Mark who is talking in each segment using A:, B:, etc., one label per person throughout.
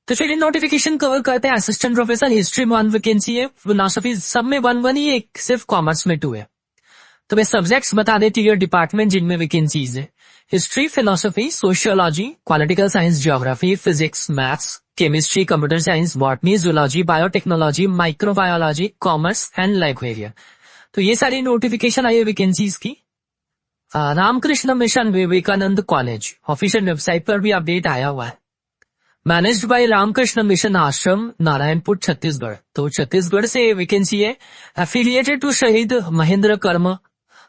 A: तो चलिए notification cover करते हैं। असिस्टेंट प्रोफेसर हिस्ट्री में 1 वैकेंसी है, फिलोसफी सब में 1 ही है, सिर्फ कॉमर्स में 2 है। तो मैं सब्जेक्ट्स बता देती हूँ, डिपार्टमेंट जिनमें वैकेंसीज है। History, philosophy, sociology, political science, geography, physics, maths, chemistry, computer science, botany, zoology, biotechnology, microbiology, commerce and librarian. तो ये सारी नोटिफिकेशन आई है वैकेंसीज की। Ramakrishna mission Vivekananda college official website पर भी अपडेट आया हुआ है। मैनेज्ड बाय रामकृष्ण मिशन आश्रम, नारायणपुर, छत्तीसगढ़। तो छत्तीसगढ़ से वैकेंसी है। एफिलिएटेड टू शहीद महेंद्र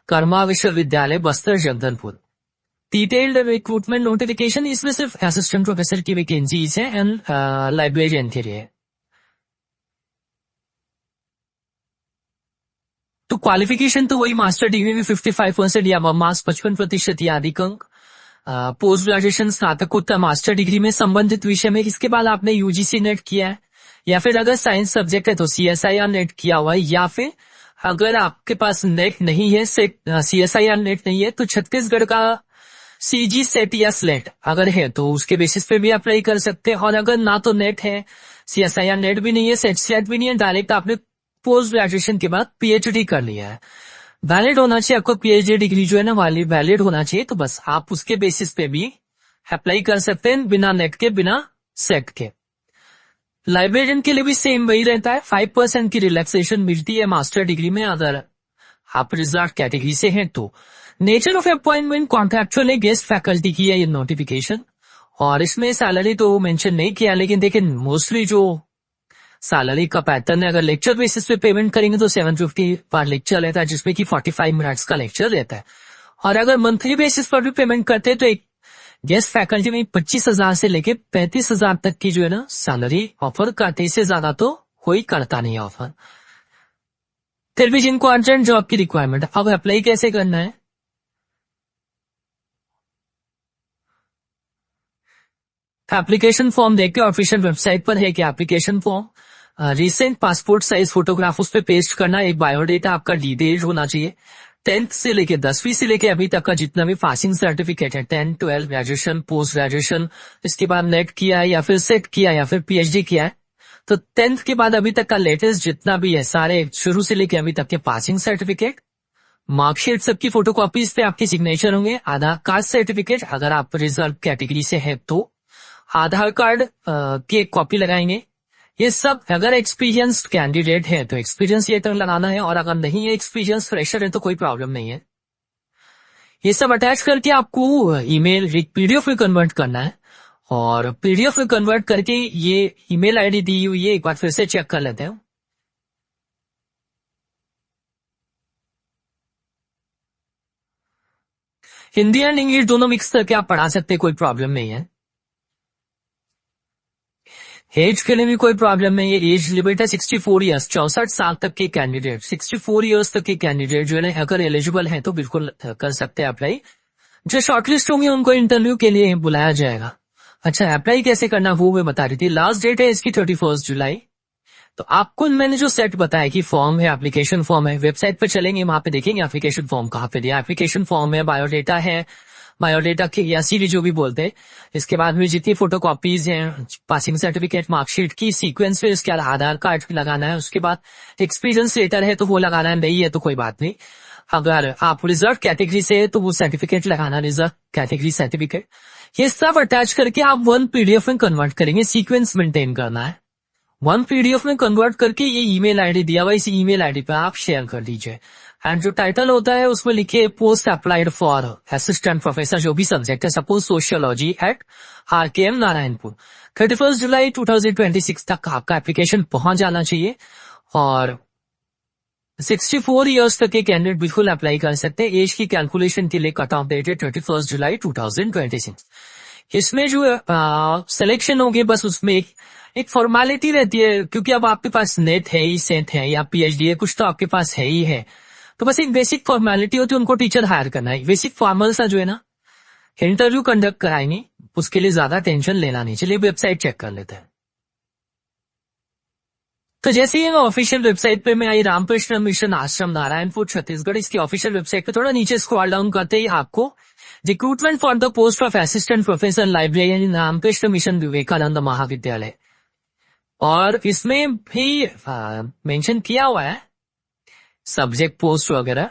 A: कर्मा विश्वविद्यालय, Bastar, Jagdalpur. Detailed recruitment notification, इसमें सिर्फ असिस्टेंट प्रोफेसर की वैकेंसीज है एंड लाइब्रेरियन के लिए। तो क्वालिफिकेशन तो वही मास्टर डिग्री में 55% या मास 55% या अधिक अंक। पोस्ट ग्रेजुएशन, स्नातकोत्तर, मास्टर डिग्री में संबंधित विषय में। इसके बाद आपने यूजीसी नेट किया है, या फिर अगर साइंस सब्जेक्ट है तो सीएसआईआर नेट किया हुआ है, या फिर अगर आपके पास नेट नहीं है, सीएसआईआर नेट नहीं है, तो छत्तीसगढ़ का सीजी सेट या स्लेट अगर है तो उसके बेसिस पे भी अप्लाई कर सकते हैं। और अगर ना तो नेट है, सीएसआईआर नेट भी नहीं है, सेट स्लेट भी नहीं है, डायरेक्ट आपने पोस्ट ग्रेजुएशन के बाद पीएचडी कर लिया है, वैलिड होना चाहिए आपको पीएचडी डिग्री जो है ना वाली वैलिड होना चाहिए, तो बस आप उसके बेसिस पे भी अप्लाई कर सकते हैं, बिना नेट के, बिना सेट के। लाइब्रेरियन के लिए भी सेम वही रहता है, 5% की रिलैक्सेशन मिलती है मास्टर डिग्री में अगर आप रिजर्व कैटेगरी से हैं तो। नेचर ऑफ अपॉइंटमेंट कॉन्ट्रैक्चुअल है, गेस्ट फैकल्टी की है ये नोटिफिकेशन, और इसमें सैलरी तो मेंशन नहीं किया, लेकिन देखिए मोस्टली जो सैलरी का पैटर्न है, अगर लेक्चर बेसिस पे पेमेंट करेंगे तो 750 पर लेक्चर रहता है, जिसमें कि 45 मिनट्स का लेक्चर रहता है। और अगर मंथली बेसिस पर भी पेमेंट करते हैं तो एक गेस्ट फैकल्टी में 25,000 से लेके 35,000 तक की जो है ना सैलरी ऑफर करते, इससे ज्यादा तो कोई करता नहीं है ऑफर। फिर भी जिनको अर्जेंट जॉब की रिक्वायरमेंट, अब अप्लाई कैसे करना है? एप्लीकेशन फॉर्म देखते ऑफिशियल वेबसाइट पर है कि application form, recent passport size photograph उस पे पेस्ट करना, एक बायोडेटा आपका डिटेल होना चाहिए, 10th से लेके 10वीं से लेके अभी तक का जितना भी पासिंग सर्टिफिकेट है, 10, 12, ग्रेजुएशन, पोस्ट ग्रेजुएशन, इसके बाद नेट किया है या फिर सेट किया या फिर पीएचडी किया है, तो 10th के बाद अभी तक का लेटेस्ट जितना भी है सारे शुरू से लेके अभी तक के पासिंग सर्टिफिकेट, मार्कशीट सबकी फोटोकॉपीज पे आपके सिग्नेचर होंगे, आधार कार्ड सर्टिफिकेट अगर आप रिजर्व कैटेगरी से है तो आधार कार्ड की एक कॉपी लगाएंगे। ये सब अगर एक्सपीरियंस कैंडिडेट है तो एक्सपीरियंस ये तक लगाना है, और अगर नहीं है एक्सपीरियंस फ्रेशर है तो कोई प्रॉब्लम नहीं है। ये सब अटैच करके आपको ईमेल पीडीएफ में कन्वर्ट करना है, और पीडीएफ में कन्वर्ट करके ये ईमेल आईडी दी हुई है, एक बार फिर से चेक कर लेते हैं। हिंदी एंड इंग्लिश दोनों मिक्स करके आप पढ़ा सकते हैं, कोई प्रॉब्लम नहीं है। एज के लिए भी कोई प्रॉब्लम नहीं है, एज लिमिट है 64 ईयर्स, 64 साल तक के कैंडिडेट, 64 ईयर्स तक के कैंडिडेट जो है अगर एलिजिबल है तो बिल्कुल कर सकते हैं अप्लाई। जो शॉर्टलिस्ट होंगे उनको इंटरव्यू के लिए बुलाया जाएगा। अच्छा, अप्लाई कैसे करना वो मैं बता रही थी। लास्ट डेट है इसकी 31 जुलाई। तो आपको मैंने जो सेट बताया कि फॉर्म है, एप्लीकेशन फॉर्म है, वेबसाइट पर चलेंगे वहां पे देखेंगे एप्लीकेशन फॉर्म कहाँ पे दिया, एप्लीकेशन फॉर्म है, बायोडेटा है, बायोडेटा की या सीवी जो भी बोलते हैं, इसके बाद में जितनी फोटोकॉपीज हैं, पासिंग सर्टिफिकेट, मार्कशीट की सीक्वेंस में, इसके आधार कार्ड लगाना है, उसके बाद एक्सपीरियंस लेटर है तो वो लगाना है, नहीं है तो कोई बात नहीं। अगर आप रिजर्व कैटेगरी से है तो वो सर्टिफिकेट लगाना, रिजर्व कैटेगरी सर्टिफिकेट। ये सब अटैच करके आप 1 पीडीएफ में कन्वर्ट करेंगे, सीक्वेंस मेंटेन करना है। 1 पीडीएफ में कन्वर्ट करके ये ईमेल आईडी दिया हुआ, इस ईमेल आईडी पे आप शेयर कर दीजिए, एंड जो टाइटल होता है उसमें लिखिए post applied for assistant professor जो भी सब्जेक्ट है, suppose sociology at RKM Narayanpur. 31 जुलाई 2026 तक आपका एप्लीकेशन पहुंच जाना चाहिए, और 64 ईयर्स तक के कैंडिडेट बिल्कुल अप्लाई कर सकते हैं। एज की कैलकुलेशन के लिए कट ऑफ डेट है 31 जुलाई 2026। इसमें जो सिलेक्शन होगी बस उसमें एक फॉर्मेलिटी रहती है, क्योंकि अब आपके पास नेट है ही, सेट है या पीएचडी है, कुछ तो आपके पास है ही है, तो बस एक बेसिक फॉर्मेलिटी होती है, उनको टीचर हायर करना है। बेसिक फॉर्मल सा जो है ना इंटरव्यू कंडक्ट कराएंगे, उसके लिए ज्यादा टेंशन लेना नहीं। चलिए वेबसाइट चेक कर लेते हैं। तो जैसे ही ऑफिशियल वेबसाइट पे मैं आई, रामकृष्ण मिशन आश्रम, नारायणपुर, छत्तीसगढ़, इसकी ऑफिशियल वेबसाइट पे थोड़ा नीचे स्क्रॉल डाउन करते ही आपको recruitment for the post of assistant professor librarian Ramakrishna mission Vivekananda महाविद्यालय और इसमें भी मेंशन किया हुआ है सब्जेक्ट पोस्ट वगैरह,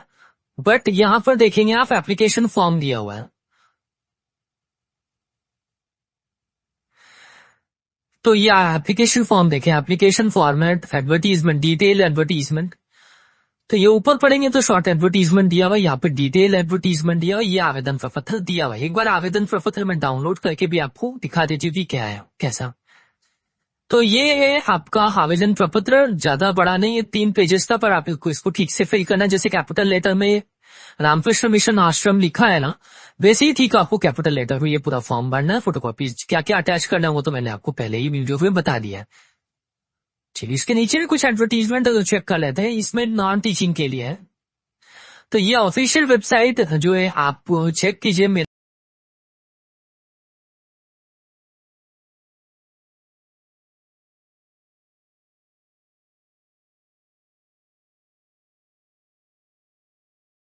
A: बट यहां पर देखेंगे आप एप्लीकेशन फॉर्म दिया हुआ है। तो ये एप्लीकेशन फॉर्म देखें, application format, advertisement, detail advertisement. तो ये ऊपर पढ़ेंगे तो शॉर्ट एडवर्टीजमेंट दिया हुआ, यहाँ पे डिटेल एडवर्टीजमेंट दिया हुआ, ये आवेदन प्रपत्र दिया हुआ। एक बार आवेदन प्रपत्र में डाउनलोड करके भी आपको दिखा देती हूँ कि क्या है कैसा। तो ये है आपका आवेदन प्रपत्र, ज्यादा बड़ा नहीं है, 3 पेजेस का, पर आपको इसको ठीक से फिल करना है। जैसे कैपिटल लेटर में रामकृष्ण मिशन आश्रम लिखा है ना, वैसे ही ठीक आपको कैपिटल लेटर में ये पूरा फॉर्म भरना है। फोटोकॉपी क्या क्या अटैच करना है वो तो मैंने आपको पहले ही वीडियो में बता दिया है। चलिए इसके नीचे में कुछ एडवर्टीजमेंट चेक कर लेते हैं, इसमें नॉन टीचिंग के लिए है। तो ये ऑफिशियल वेबसाइट जो है आप चेक कीजिए।